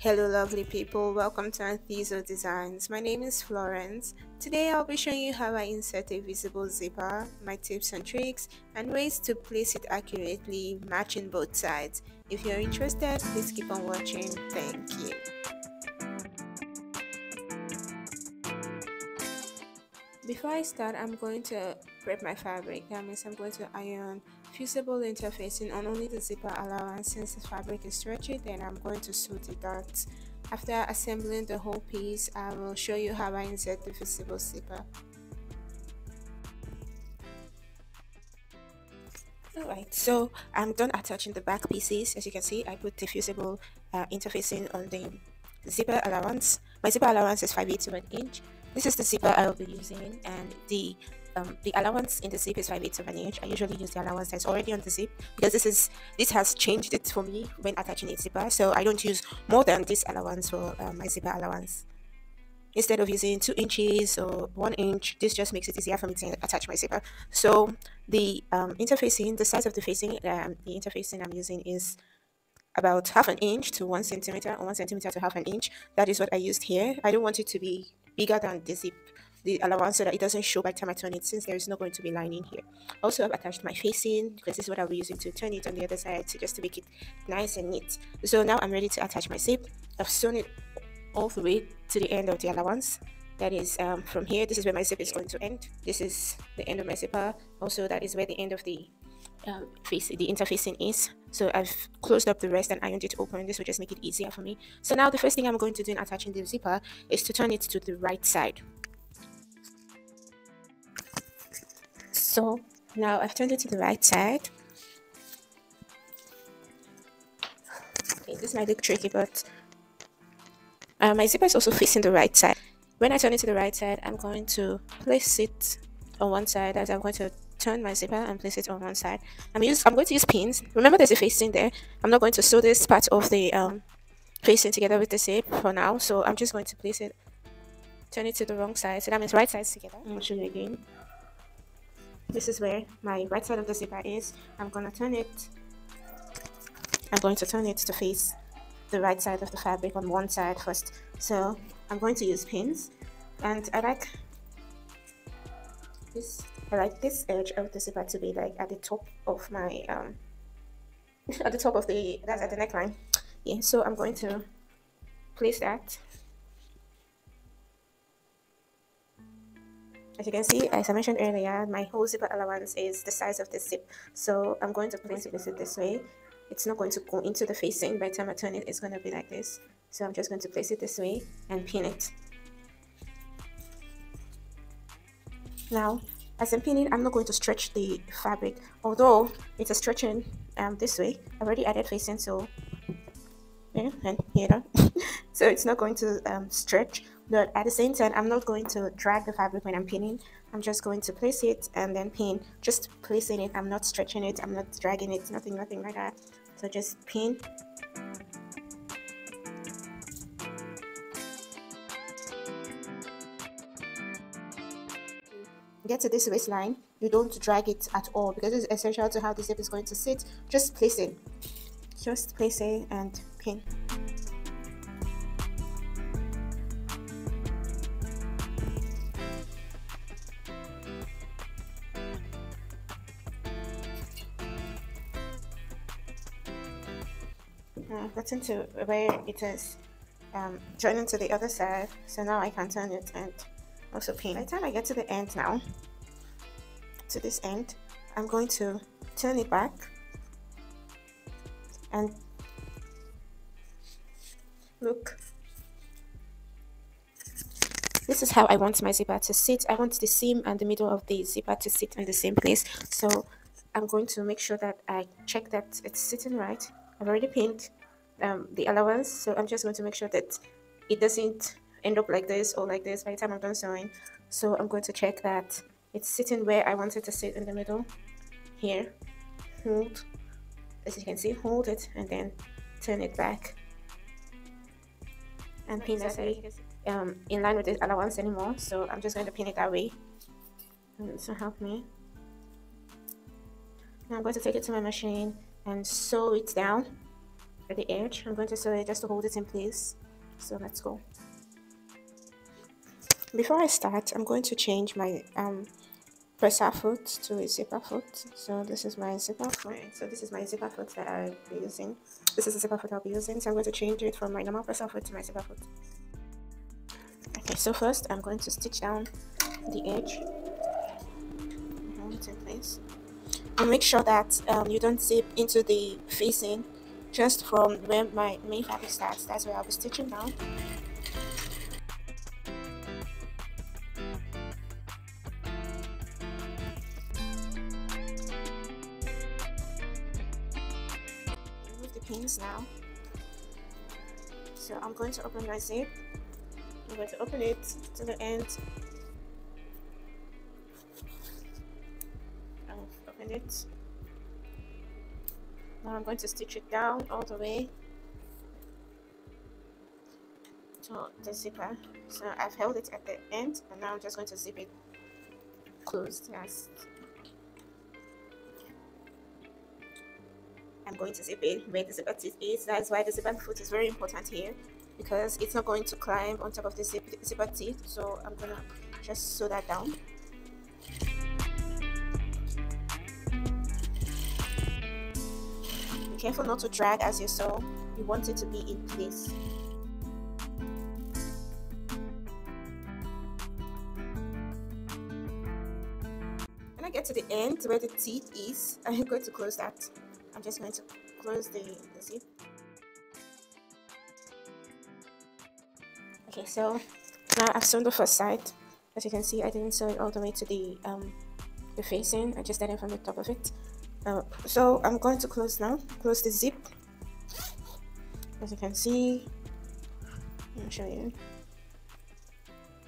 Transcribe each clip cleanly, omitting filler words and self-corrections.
Hello lovely people, welcome to Untitled Designs. My name is Florence. Today I'll be showing you how I insert a visible zipper, my tips and tricks, and ways to place it accurately, matching both sides. If you're interested, please keep on watching. Thank you. Before I start, I'm going to prep my fabric. That means I'm going to iron fusible interfacing on only the zipper allowance. Since the fabric is stretchy, then I'm going to sew the dots. After assembling the whole piece, I will show you how I insert the fusible zipper. Alright, so I'm done attaching the back pieces. As you can see, I put the fusible interfacing on the zipper allowance. My zipper allowance is 5/8 of an inch. This is the zipper I'll be using, and the allowance in the zip is 5/8 of an inch. I usually use the allowance that's already on the zip because this has changed it for me when attaching a zipper. So I don't use more than this allowance for my zipper allowance. Instead of using 2 inches or 1 inch, this just makes it easier for me to attach my zipper. So the interfacing, the size of the facing, the interfacing I'm using is about half an inch to 1 centimeter, or 1 centimeter to half an inch. That is what I used here. I don't want it to be bigger than the zip, the allowance, so that it doesn't show by the time I turn it, since there is not going to be lining here. Also, I've attached my facing because this is what I'll be using to turn it on the other side, just to make it nice and neat. So now I'm ready to attach my zip. I've sewn it all the way to the end of the allowance. That is from here, this is where my zip is going to end. This is the end of my zipper. Also, that is where the end of the the interfacing is. So I've closed up the rest and ironed it open. This will just make it easier for me. So now the first thing I'm going to do in attaching the zipper is to turn it to the right side. So now I've turned it to the right side. Okay, this might look tricky, but my zipper is also facing the right side. When I turn it to the right side, I'm going to place it on one side, as I'm going to turn my zipper and place it on one side. I'm going to use pins. Remember, there's a facing there. I'm not going to sew this part of the facing together with the zip for now, so I'm just going to place it, turn it to the wrong side, so that means right sides together. I'm going to show you again. This is where my right side of the zipper is. I'm going to turn it to face the right side of the fabric on one side first. So I'm going to use pins, and I like this edge of the zipper to be like at the top of my at the top of that's at the neckline. Yeah, so I'm going to place that. As you can see, as I mentioned earlier, my whole zipper allowance is the size of the zip, so I'm going to place it this way. It's not going to go into the facing. By the time I turn it, it's going to be like this. So I'm just going to place it this way and pin it. Now, as I'm pinning, I'm not going to stretch the fabric, although it's a stretching this way. I've already added facing, so yeah, and so it's not going to stretch. But at the same time, I'm not going to drag the fabric when I'm pinning. I'm just going to place it and then pin. Just placing it. I'm not stretching it. I'm not dragging it. Nothing like that. So just pin. Get to this waistline, you don't drag it at all, because it's essential to how the zip is going to sit. Just place it and pin. I've gotten to where it is joining to the other side, so now I can turn it and also pin. By the time I get to the end now, to this end, I'm going to turn it back and look. This is how I want my zipper to sit. I want the seam and the middle of the zipper to sit in the same place, so I'm going to make sure that I check that it's sitting right. I've already pinned the allowance, so I'm just going to make sure that it doesn't end up like this or like this by the time I'm done sewing. So I'm going to check that it's sitting where I want it to sit, in the middle here. Hold, as you can see, hold it and then turn it back and pin it in line with the allowance anymore. So I'm just going to pin it that way, and this will help me. Now I'm going to take it to my machine and sew it down. at the edge. I'm going to sew it just to hold it in place. So let's go. Before I start, I'm going to change my presser foot to a zipper foot. So this is my zipper foot. So this is my zipper foot that I'll be using. This is the zipper foot I'll be using. So I'm going to change it from my normal presser foot to my zipper foot. Okay, so first I'm going to stitch down the edge. Hold it in place. And make sure that you don't zip into the facing just from where my main fabric starts. That's where I'll be stitching down. Remove the pins now. So I'm going to open my zip. I'm going to open it to the end. Open it. Now I'm going to stitch it down all the way to the zipper. So I've held it at the end, and now I'm just going to zip it closed. Yes, I'm going to zip it where the zipper teeth is. That's why the zipper foot is very important here, because it's not going to climb on top of the zipper teeth. So I'm gonna just sew that down. Be careful not to drag as you sew. You want it to be in place. When I get to the end where the teeth is, I'm going to close that. I'm just going to close the zip. Okay, so now I've sewn the first side. As you can see, I didn't sew it all the way to the facing. I just did it from the top of it. So I'm going to close now. Close the zip. As you can see, I'll show you.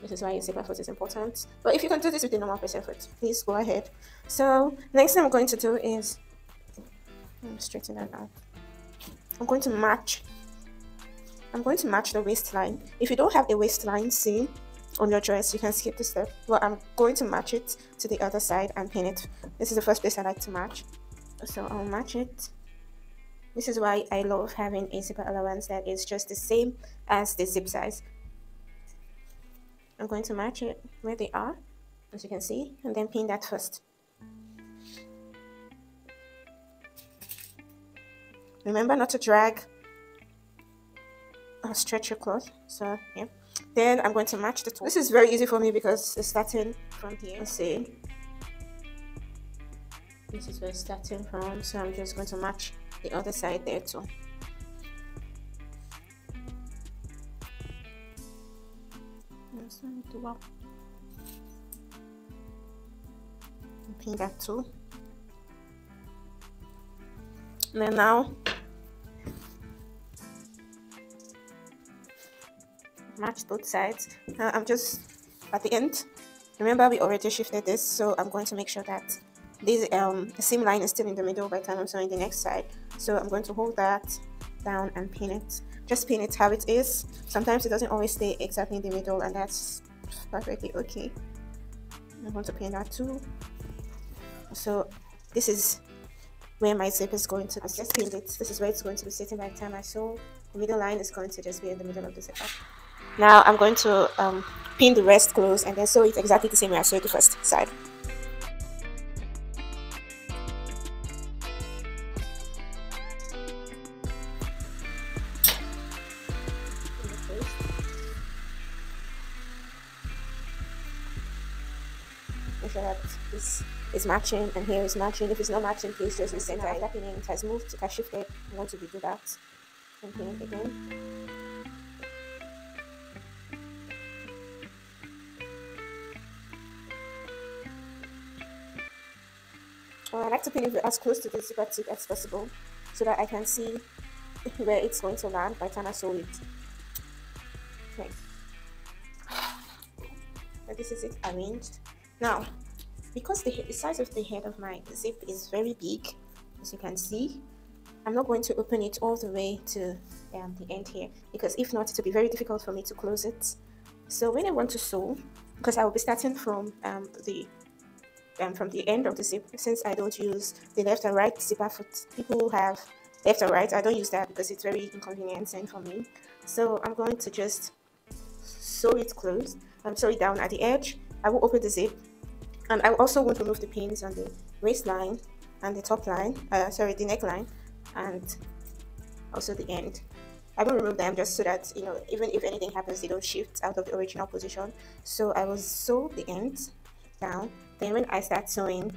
This is why your zipper foot is important. But if you can do this with the normal presser foot, please go ahead. So next thing I'm going to do is straighten that out. I'm going to match the waistline. If you don't have a waistline seam on your dress, you can skip this step. Well, I'm going to match it to the other side and pin it. This is the first place I like to match. So I'll match it. This is why I love having a zipper allowance that is just the same as the zip size. I'm going to match it where they are, as you can see, and then pin that first. Remember not to drag or stretch your cloth. So yeah. Then I'm going to match the two. This is very easy for me because it's starting from here. Let's see. This is where it's starting from, so I'm just going to match the other side there too. Pin that too. And then now match both sides. Now I'm just at the end. Remember, we already shifted this, so I'm going to make sure that this the seam line is still in the middle by the time I'm sewing the next side. So I'm going to hold that down and pin it. Just pin it how it is. Sometimes it doesn't always stay exactly in the middle, and that's perfectly okay. I'm going to pin that too. So this is where my zip is going to be. Just pinned it. This is where it's going to be sitting by the time I sew. The middle line is going to just be in the middle of the zipper. Now I'm going to pin the rest close and then sew it exactly the same way I sewed the first side. Make sure that this is matching and here is matching. If it's not matching, please just resend it. That pinning has moved, it has shifted. I want to redo that and pin it again. I like to pin it as close to the zipper tip as possible so that I can see where it's going to land by the time I sew it. Okay. So this is it arranged. Now, because the size of the head of my zip is very big, as you can see, I'm not going to open it all the way to the end here, because if not, it will be very difficult for me to close it. So when I want to sew, because I will be starting from the end of the zip, since I don't use the left and right zipper foot. People who have left or right. I don't use that because it's very inconveniencing for me. So I'm going to just sew it closed. Sew it down at the edge. I will open the zip, and I also want to remove the pins on the waistline and the top line. The neckline, and also the end. I will remove them just so that, you know, even if anything happens, they don't shift out of the original position. So I will sew the ends down. Then when I start sewing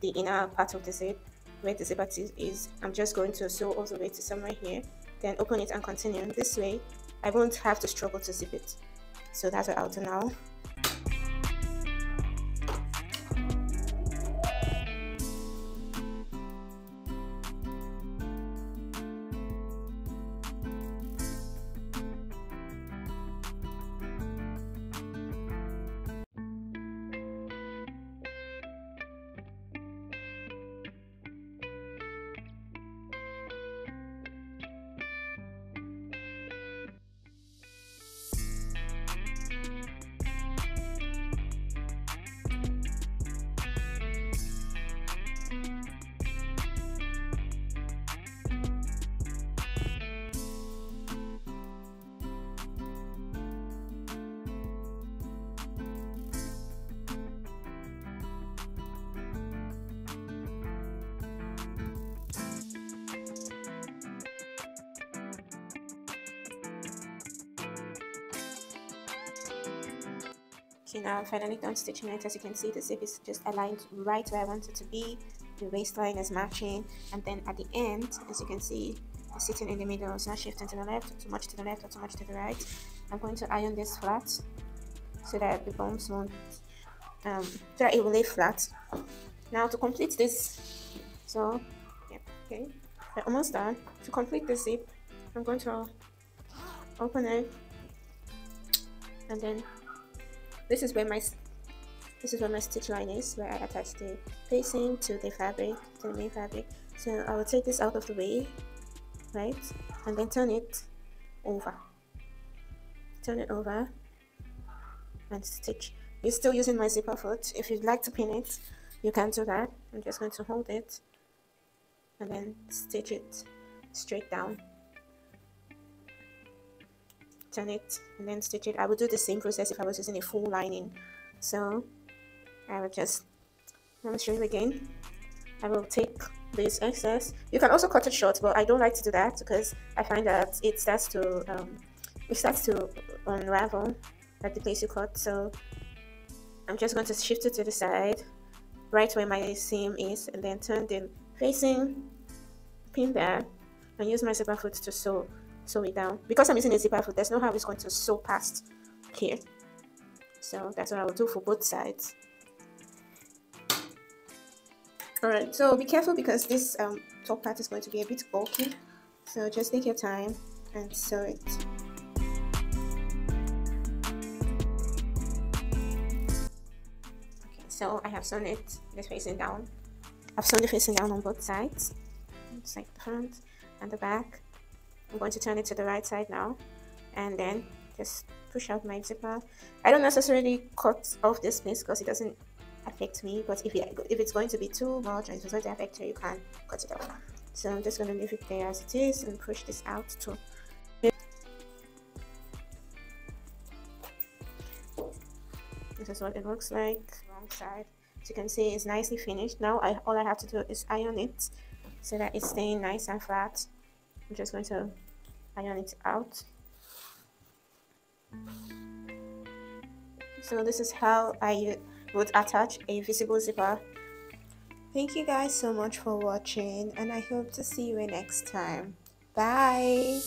the inner part of the zip, where the zipper is, I'm just going to sew all the way to somewhere here, then open it and continue. This way I won't have to struggle to zip it. So that's what I'll do now. Okay, now I'm finally done stitching it. As you can see, the zip is just aligned right where I want it to be. The waistline is matching, and then at the end, as you can see, it's sitting in the middle. It's not shifting to the left, too much to the left, or too much to the right. I'm going to iron this flat so that the bumps won't, so that it will lay flat. Now to complete this, so yeah, okay, we're almost done. To complete the zip, I'm going to open it, and then this is where my stitch line is, where I attach the facing to the fabric, to the main fabric. So I will take this out of the way, right, and then turn it over and stitch. You're still using my zipper foot. If you'd like to pin it, you can do that. I'm just going to hold it and then stitch it straight down. Turn it and then stitch it. I would do the same process if I was using a full lining. So I will just, let me show you again. I will take this excess. You can also cut it short, but I don't like to do that because I find that it starts to unravel at the place you cut. So I'm just going to shift it to the side, right where my seam is, and then turn the facing, pin there, and use my zipper foot to sew it down. Because I'm using a zipper foot, there's no how it's going to sew past here. So that's what I will do for both sides. Alright, so be careful because this top part is going to be a bit bulky. So just take your time and sew it. Okay, so I have sewn it facing down. I've sewn the facing down on both sides. It's like the front and the back. I'm going to turn it to the right side now, and then just push out my zipper. I don't necessarily cut off this piece because it doesn't affect me, but if it's going to be too much and it's going to affect you, you can cut it off. So I'm just going to leave it there as it is and push this out too. This is what it looks like. Wrong side, as you can see, it's nicely finished. Now all I have to do is iron it so that it's staying nice and flat. I'm just going to iron it out. So this is how I would attach a visible zipper. Thank you guys so much for watching, and I hope to see you next time. Bye.